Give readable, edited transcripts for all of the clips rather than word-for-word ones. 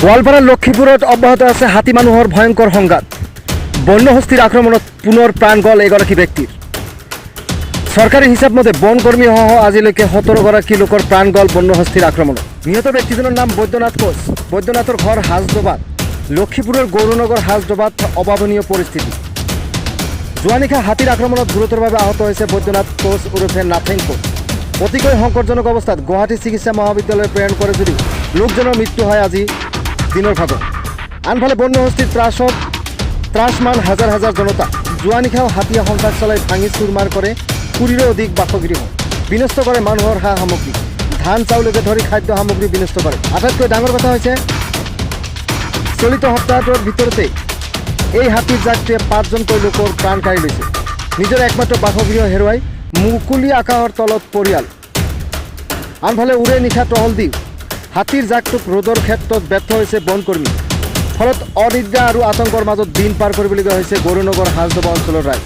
গোৱালপাৰা লক্ষীপুৰত অব্যাহত আছে হাতী মানুহৰ ভয়ংকৰ সংঘাত। বন্যহস্তীৰ আক্ৰমণত পুনৰ প্ৰাণ গ'ল এগৰাকী ব্যক্তিৰ। চৰকাৰী হিচাপ মতে বনকৰ্মীসহ আজিলৈকে 17গৰাকী লোকৰ প্ৰাণ গ'ল বন্যহস্তীৰ আক্ৰমণত। নিহত ব্যক্তিজনৰ নাম বৈদ্যনাথ কোচ। বৈদ্যনাথৰ ঘৰ হাজদবাত। লক্ষীপুৰৰ গৌৰনগৰ হাজদবাত অভাৱনীয় পৰিস্থিতি। যোৱা নিশা হাতীৰ আক্ৰমণত গুৰুতৰভাৱে আহত হৈছে বৈদ্যনাথ কোচ ওৰফে নাথেং কোচ। অতিকৈ সংকটজনক অৱস্থাত গুৱাহাটী চিকিৎসা মহাবিদ্যালয় প্ৰেৰণ কৰে যদিও লোকজনৰ মৃত্যু হয় আজি দিনৰ ভাগত। আনফালে বন্যহস্তীৰ ত্ৰাসমান হাজাৰ হাজাৰ জনতা। যোৱা নিশাও হাতীয়ে সন্ত্ৰাস চলাই ভাঙি চুৰমাৰ কৰে 20ৰো অধিক বাসগৃহ, বিনষ্ট কৰে মানুহৰ সা সামগ্ৰী, ধান চাউলকে ধৰি খাদ্য সামগ্ৰী বিনষ্ট কৰে। আটাইতকৈ ডাঙৰ কথা হৈছে চলিত সপ্তাহটোৰ ভিতৰতে এই হাতীৰ জাকটোৱে 5জনকৈ লোকৰ প্ৰাণ কাঢ়ি লৈছে। নিজৰ একমাত্ৰ বাসগৃহ হেৰুৱাই মুকলি আকাশৰ তলত পৰিয়াল। আনফালে উৰে নিশা টহল দি হাতীৰ জাকটোক ৰোধৰ ক্ষেত্ৰত ব্যৰ্থ হৈছে বনকৰ্মী। ফলত অনিদ্ৰা আৰু আতংকৰ মাজত দিন পাৰ কৰিবলগীয়া হৈছে গৌৰনগৰ হাজদবা অঞ্চলৰ ৰাইজ।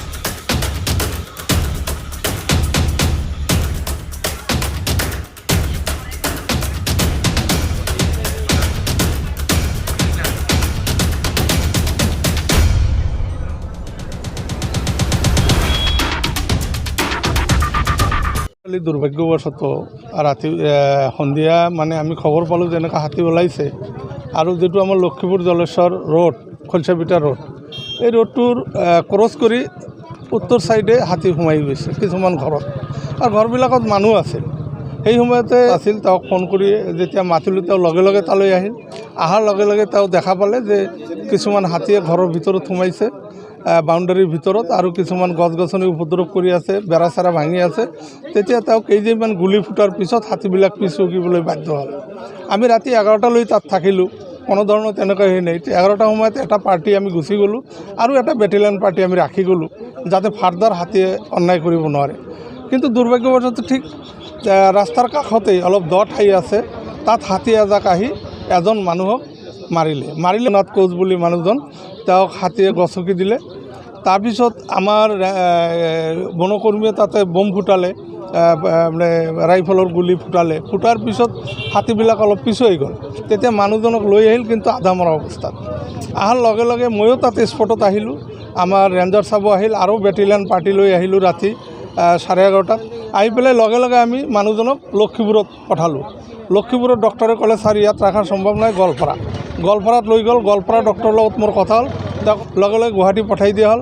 দুৰ্ভাগ্যবশত ৰাতি সন্ধিয়া মানে আমি খবৰ পালোঁ যে এনেকুৱা হাতী ওলাইছে আৰু যিটো আমাৰ লক্ষীপুৰ জলেশ্বৰ ৰোড খলচাপিটা ৰোড, এই ৰোডটোৰ ক্ৰছ কৰি উত্তৰ ছাইডে হাতী সোমাই গৈছে কিছুমান ঘৰত, আৰু ঘৰবিলাকত মানুহ আছিল। সেই সময়তে আছিল তেওঁক ফোন কৰি যেতিয়া মাতিলোঁ, তেওঁ লগে লগে তালৈ আহিল। অহাৰ লগে লগে তেওঁ দেখা পালে যে কিছুমান হাতীয়ে ঘৰৰ ভিতৰত সোমাইছে, বাউণ্ডাৰীৰ ভিতৰত, আৰু কিছুমান গছ গছনি উপদ্ৰৱ কৰি আছে, বেৰা চেৰা ভাঙি আছে। তেতিয়া তেওঁ কেইজনমান গুলি ফুটাৰ পিছত হাতীবিলাক পিছ হুকিবলৈ বাধ্য হ'ল। আমি ৰাতি 11টালৈ তাত থাকিলোঁ, কোনো ধৰণৰ তেনেকুৱা হেৰি নাই। 11টাৰ সময়ত এটা পাৰ্টি আমি গুচি গ'লোঁ আৰু এটা বেটেলিয়ান পাৰ্টি আমি ৰাখি গ'লোঁ যাতে ফাৰ্দাৰ হাতীয়ে অন্যায় কৰিব নোৱাৰে। কিন্তু দুৰ্ভাগ্যবশত ঠিক ৰাস্তাৰ কাষতেই অলপ দ ঠাই আছে, তাত হাতী এজাক আহি এজন মানুহক মাৰিলে নাথ কোচ বুলি মানুহজন, তেওঁক হাতীয়ে গছকি দিলে। তাৰপিছত আমাৰ বনকৰ্মীয়ে তাতে বম ফুটালে, মানে ৰাইফলৰ গুলি ফুটাৰ পিছত হাতীবিলাক অলপ পিছুৱাই গ'ল। তেতিয়া মানুহজনক লৈ আহিল, কিন্তু আধা মৰা অৱস্থাত। অহাৰ লগে লগে ময়ো তাতে স্পটত আহিলোঁ, আমাৰ ৰেঞ্জাৰ চাব আহিল, আৰু বেটেলিয়ান পাৰ্টি লৈ আহিলোঁ ৰাতি 11:30 আহি পেলাই লগে লগে আমি মানুহজনক লক্ষীপুৰত পঠালোঁ। লক্ষীপুৰত ডক্টৰে ক'লে ছাৰ ইয়াত ৰখাৰ সম্ভৱ নাই, গোৱালপাৰাত লৈ গ'ল। গোৱালপাৰা ডক্টৰৰ লগত মোৰ কথা হ'ল, তেওঁক লগে লগে গুৱাহাটী পঠাই দিয়া হ'ল।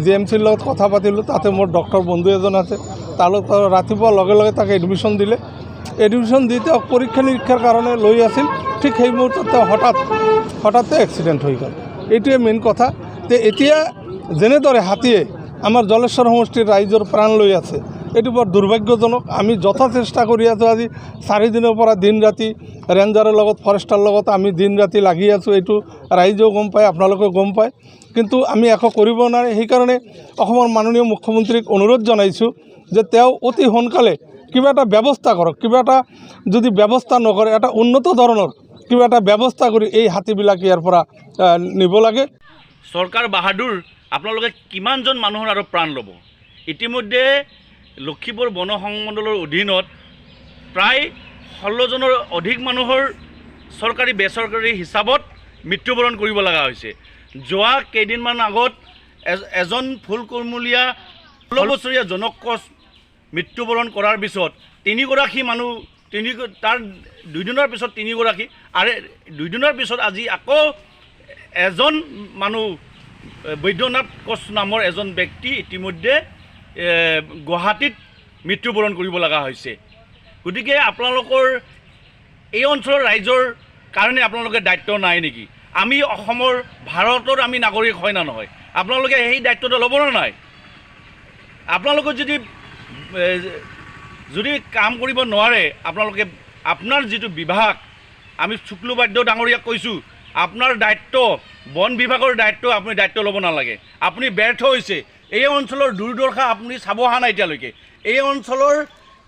GMCৰ লগত কথা পাতিলোঁ, তাতে মোৰ ডক্টৰ বন্ধু এজন আছে, তাৰ লগত ৰাতিপুৱা লগে লগে তাক এডমিশ্যন দিলে। এডমিশ্যন দি তেওঁক পৰীক্ষা নিৰীক্ষাৰ কাৰণে লৈ আছিল। ঠিক সেই মুহূৰ্তত তেওঁ হঠাতে এক্সিডেণ্ট হৈ গ'ল। এইটোৱে মেইন কথা যে এতিয়া যেনেদৰে হাতীয়ে আমাৰ জলেশ্বৰ সমষ্টিৰ ৰাইজৰ প্ৰাণ লৈ আছে, এইটো বৰ দুৰ্ভাগ্যজনক। আমি যথা চেষ্টা কৰি আছোঁ, আজি 4 দিনৰ পৰা দিন ৰাতি ৰেঞ্জাৰৰ লগত, ফৰেষ্টাৰ লগত আমি দিন ৰাতি লাগি আছোঁ। এইটো ৰাইজেও গম পায়, আপোনালোকেও গম পায়, কিন্তু আমি একো কৰিব নোৱাৰে। সেইকাৰণে অসমৰ মাননীয় মুখ্যমন্ত্ৰীক অনুৰোধ জনাইছোঁ যে তেওঁ অতি সোনকালে কিবা এটা ব্যৱস্থা কৰক। কিবা এটা যদি ব্যৱস্থা নকৰে, এটা উন্নত ধৰণৰ কিবা এটা ব্যৱস্থা কৰি এই হাতীবিলাক ইয়াৰ পৰা নিব লাগে। চৰকাৰ বাহাদুৰ, আপোনালোকে কিমানজন মানুহৰ আৰু প্ৰাণ ল'ব? ইতিমধ্যে লক্ষীপুৰ বন সংমণ্ডলৰ অধীনত প্ৰায় 16জনৰ অধিক মানুহৰ চৰকাৰী বেচৰকাৰী হিচাপত মৃত্যুবৰণ কৰিব লগা হৈছে। যোৱা কেইদিনমান আগত এজন ফুলকুমলীয়া 16 বছৰীয়া জনক কোচ মৃত্যুবৰণ কৰাৰ পিছত 3গৰাকী মানুহ, তাৰ 2 দিনৰ পিছত 3গৰাকী, আৰু 2 দিনৰ পিছত আজি আকৌ এজন মানুহ বৈদ্যনাথ কোচ নামৰ এজন ব্যক্তি ইতিমধ্যে গুৱাহাটীত মৃত্যুবৰণ কৰিব লগা হৈছে। গতিকে আপোনালোকৰ এই অঞ্চলৰ ৰাইজৰ কাৰণে আপোনালোকে দায়িত্ব নাই নেকি? আমি অসমৰ, ভাৰতৰ আমি নাগৰিক হয় না নহয়? আপোনালোকে সেই দায়িত্বটো ল'ব নে নাই? আপোনালোকে যদি কাম কৰিব নোৱাৰে, আপোনালোকে আপোনাৰ যিটো বিভাগ, আমি শুক্লবাদ্য ডাঙৰীয়াক কৈছোঁ, আপোনাৰ দায়িত্ব, বন বিভাগৰ দায়িত্ব, আপুনি দায়িত্ব ল'ব নালাগে। আপুনি ব্যৰ্থ হৈছে। এই অঞ্চলৰ দুৰ্দশা আপুনি চাব অহা নাই এতিয়ালৈকে। এই অঞ্চলৰ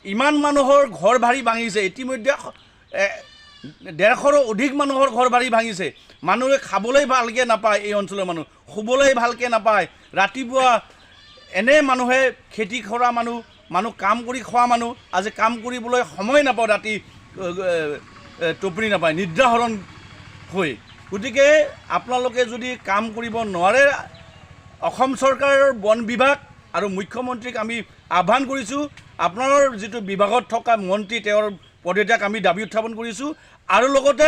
ইমান মানুহৰ ঘৰ বাৰী ভাঙিছে, ইতিমধ্যে 150ৰো অধিক মানুহৰ ঘৰ বাৰী ভাঙিছে। মানুহে খাবলৈ ভালকৈ নাপায়, এই অঞ্চলৰ মানুহ শুবলৈ ভালকৈ নাপায়। ৰাতিপুৱা এনে মানুহে খেতি কৰা মানুহ কাম কৰি খোৱা মানুহ, আজি কাম কৰিবলৈ সময় নাপায়। ৰাতি টোপনি নাপায়, নিদ্ৰাহৰণ হৈ। গতিকে আপোনালোকে যদি কাম কৰিব নোৱাৰে, অসম চৰকাৰৰ বন বিভাগ আৰু মুখ্যমন্ত্ৰীক আমি আহ্বান কৰিছোঁ, আপোনাৰ যিটো বিভাগত থকা মন্ত্ৰী তেওঁৰ পদত্যাগ আমি দাবী উত্থাপন কৰিছোঁ। আৰু লগতে